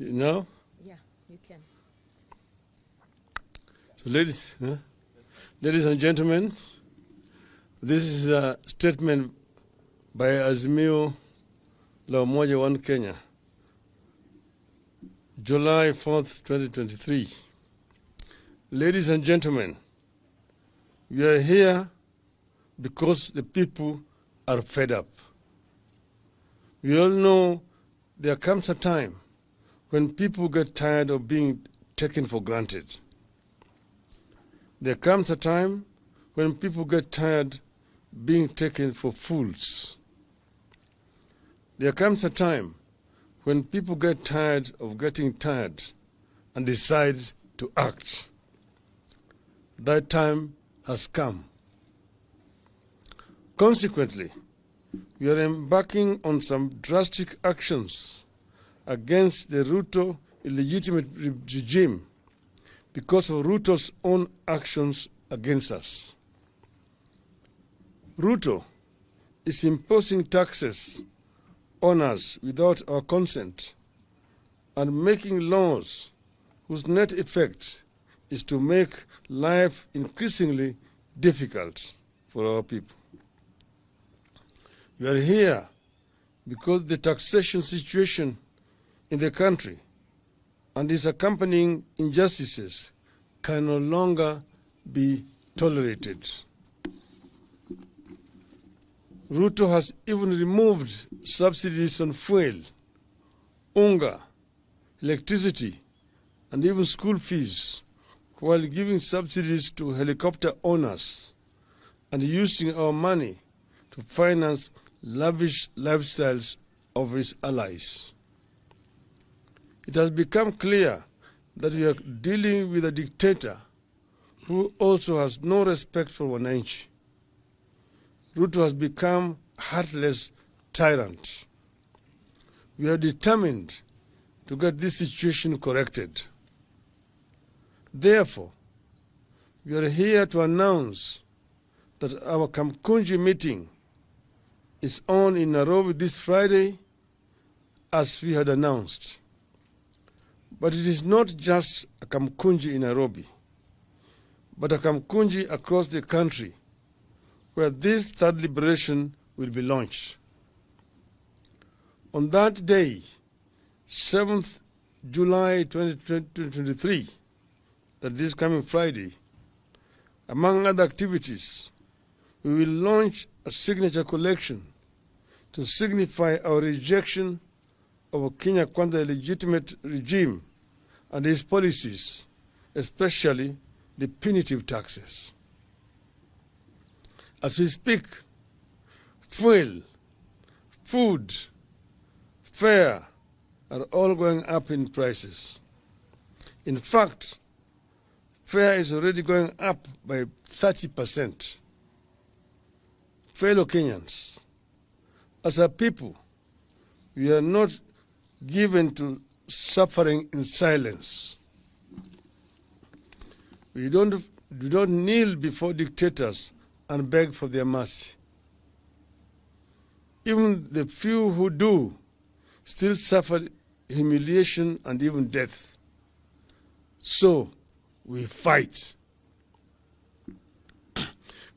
You know? Yeah, you can. So ladies and gentlemen, this is a statement by Azimio la Umoja One Kenya, July 4th, 2023. Ladies and gentlemen, we are here because the people are fed up. We all know there comes a time when people get tired of being taken for granted. There comes a time when people get tired being taken for fools. There comes a time when people get tired of getting tired and decide to act. That time has come. Consequently, we are embarking on some drastic actions against the Ruto illegitimate regime because of Ruto's own actions against us. Ruto is imposing taxes on us without our consent and making laws whose net effect is to make life increasingly difficult for our people. We are here because the taxation situation in the country and its accompanying injustices can no longer be tolerated. Ruto has even removed subsidies on fuel, unga, electricity, and even school fees, while giving subsidies to helicopter owners and using our money to finance lavish lifestyles of his allies. It has become clear that we are dealing with a dictator who also has no respect for wananchi. Ruto has become a heartless tyrant. We are determined to get this situation corrected. Therefore, we are here to announce that our Kamkunji meeting is on in Nairobi this Friday, as we had announced. But it is not just a Kamkunji in Nairobi, but a Kamkunji across the country, where this third liberation will be launched. On that day, 7th July 2023, that is coming Friday, among other activities, we will launch a signature collection to signify our rejection of a Kenya Kwanza illegitimate regime and its policies, especially the punitive taxes. As we speak, fuel, food, fare are all going up in prices. In fact, fare is already going up by 30%. Fellow Kenyans, as a people, we are not given to suffering in silence. We don't kneel before dictators and beg for their mercy. Even the few who do still suffer humiliation and even death. So we fight.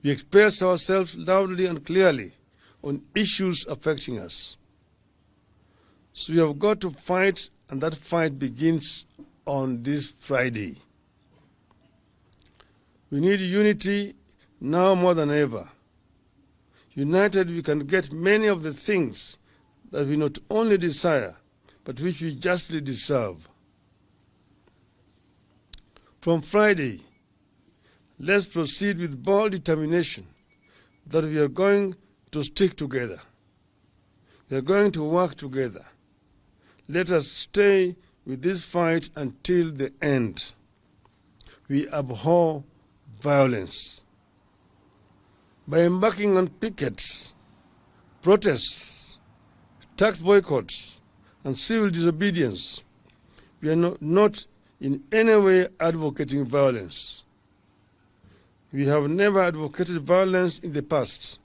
We express ourselves loudly and clearly on issues affecting us. So we have got to fight, and that fight begins on this Friday. We need unity now more than ever. United, we can get many of the things that we not only desire, but which we justly deserve. From Friday, let's proceed with bold determination that we are going to stick together. We are going to work together. Let us stay with this fight until the end. We abhor violence. By embarking on pickets, protests, tax boycotts, and civil disobedience, we are not in any way advocating violence. We have never advocated violence in the past.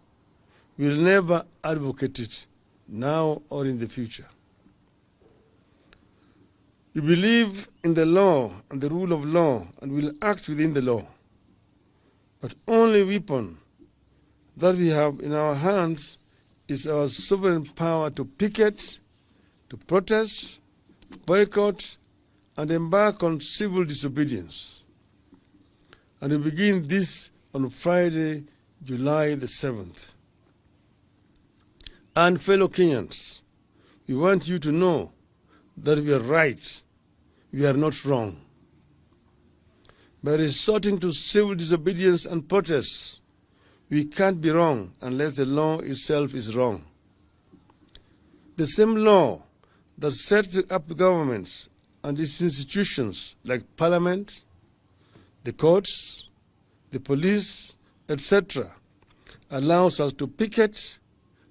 We will never advocate it now or in the future. We believe in the law and the rule of law and will act within the law. But only weapon that we have in our hands is our sovereign power to picket, to protest, boycott, and embark on civil disobedience. And we begin this on Friday, July the 7th. And fellow Kenyans, we want you to know that we are right, we are not wrong. By resorting to civil disobedience and protests, we can't be wrong unless the law itself is wrong. The same law that sets up the governments and its institutions like parliament, the courts, the police, etc., allows us to picket,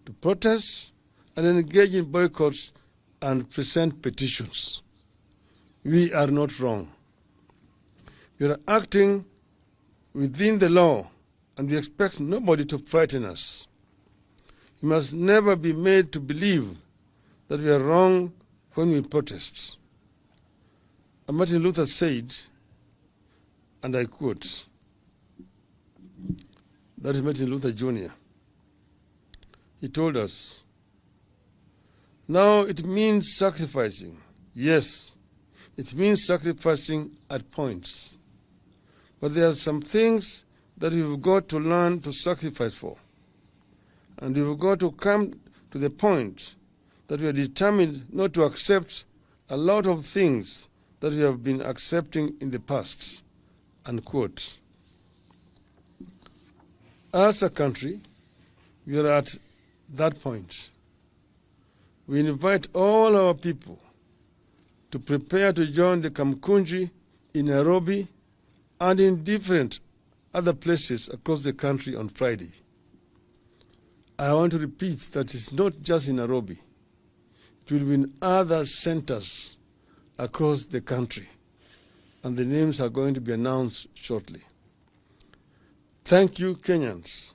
to protest, and engage in boycotts and present petitions. We are not wrong. We are acting within the law, and we expect nobody to frighten us. We must never be made to believe that we are wrong when we protest. And Martin Luther said, and I quote, that is Martin Luther Jr. He told us, now it means sacrificing. Yes, it means sacrificing at points. But there are some things that we've got to learn to sacrifice for. And we've got to come to the point that we are determined not to accept a lot of things that we have been accepting in the past. Unquote. As a country, we are at that point. We invite all our people to prepare to join the Kamkunji in Nairobi and in different other places across the country on Friday. I want to repeat that it's not just in Nairobi. It will be in other centers across the country, and the names are going to be announced shortly. Thank you, Kenyans.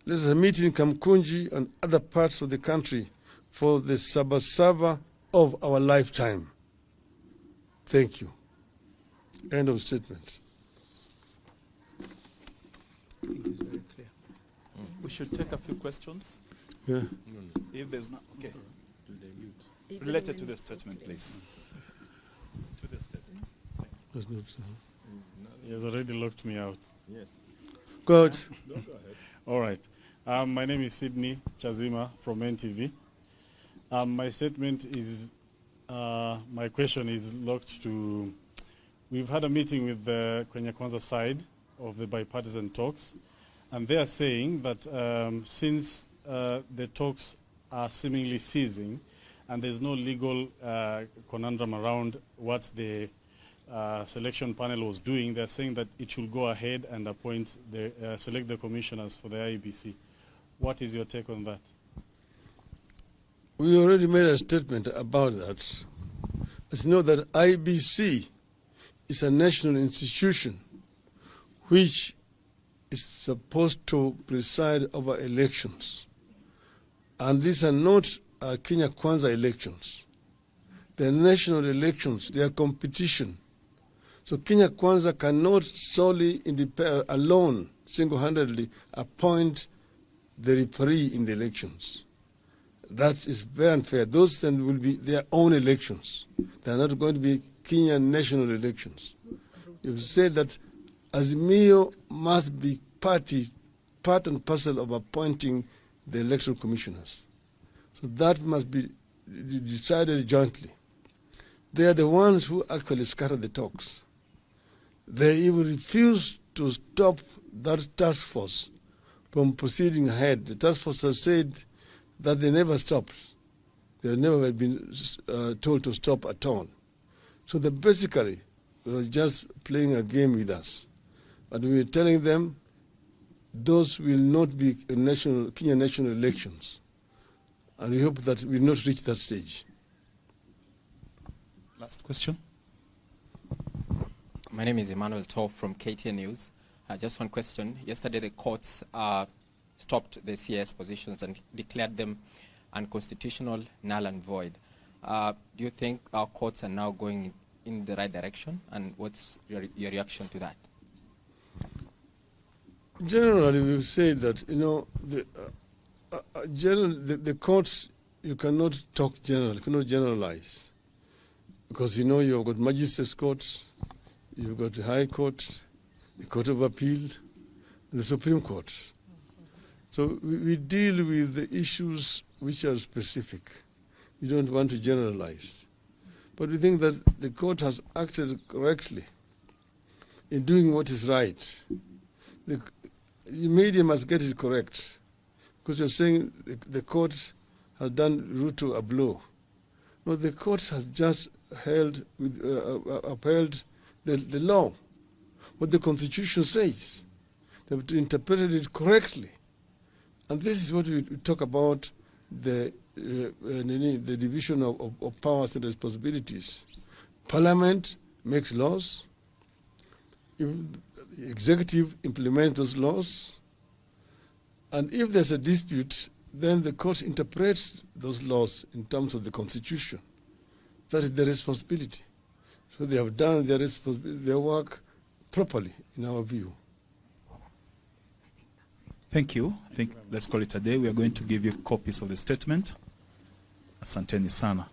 Let's meet in Kamkunji and other parts of the country for the Sabasaba of our lifetime. Thank you. End of statement. I think it's very clear. We should take a few questions. Yeah. If there's not, okay. Related to the statement, please. To the statement. That's not, He has already locked me out. Yes. Go ahead. No, go ahead. All right. My name is Sydney Chazima from NTV. My statement is, my question is locked to, we've had a meeting with the Kenya Kwanza side of the bipartisan talks, and they are saying that since the talks are seemingly ceasing and there's no legal conundrum around what the selection panel was doing, they're saying that it should go ahead and appoint select the commissioners for the IEBC. What is your take on that? We already made a statement about that. As you know, that IEBC is a national institution which is supposed to preside over elections. And these are not Kenya Kwanza elections. They're national elections. They are competition. So Kenya Kwanza cannot solely, alone, single-handedly, appoint the referee in the elections. That is very unfair. Those then will be their own elections. They are not going to be Kenyan national elections. You've said that Azimio must be part and parcel of appointing the election commissioners. So that must be decided jointly. They are the ones who actually scatter the talks. They even refuse to stop that task force from proceeding ahead. The task force has said that they never stopped. They have never been told to stop at all. So they basically were just playing a game with us. But we are telling them those will not be Kenya national elections. And we hope that we will not reach that stage. Last question. My name is Emmanuel Toff from KTN News. Just one question. Yesterday the courts stopped the CS positions and declared them unconstitutional, null and void. Do you think our courts are now going in the right direction? And what's your reaction to that? Generally, we say that, the courts, you cannot talk generally, you cannot generalize. Because, you've got magistrates' courts, you've got the High Court, the Court of Appeal, and the Supreme Court. So we deal with the issues which are specific. We don't want to generalize. But we think that the court has acted correctly in doing what is right. The media must get it correct, because you're saying the court has done Ruto a blow. No, the court has just upheld the law, what the Constitution says. They've interpreted it correctly. And this is what we talk about, the division of powers and responsibilities. Parliament makes laws. If the executive implements those laws. And if there's a dispute, then the court interprets those laws in terms of the Constitution. That is their responsibility. So they have done their work properly, in our view. Thank you. Let's call it a day. We are going to give you copies of the statement. Asanteni sana.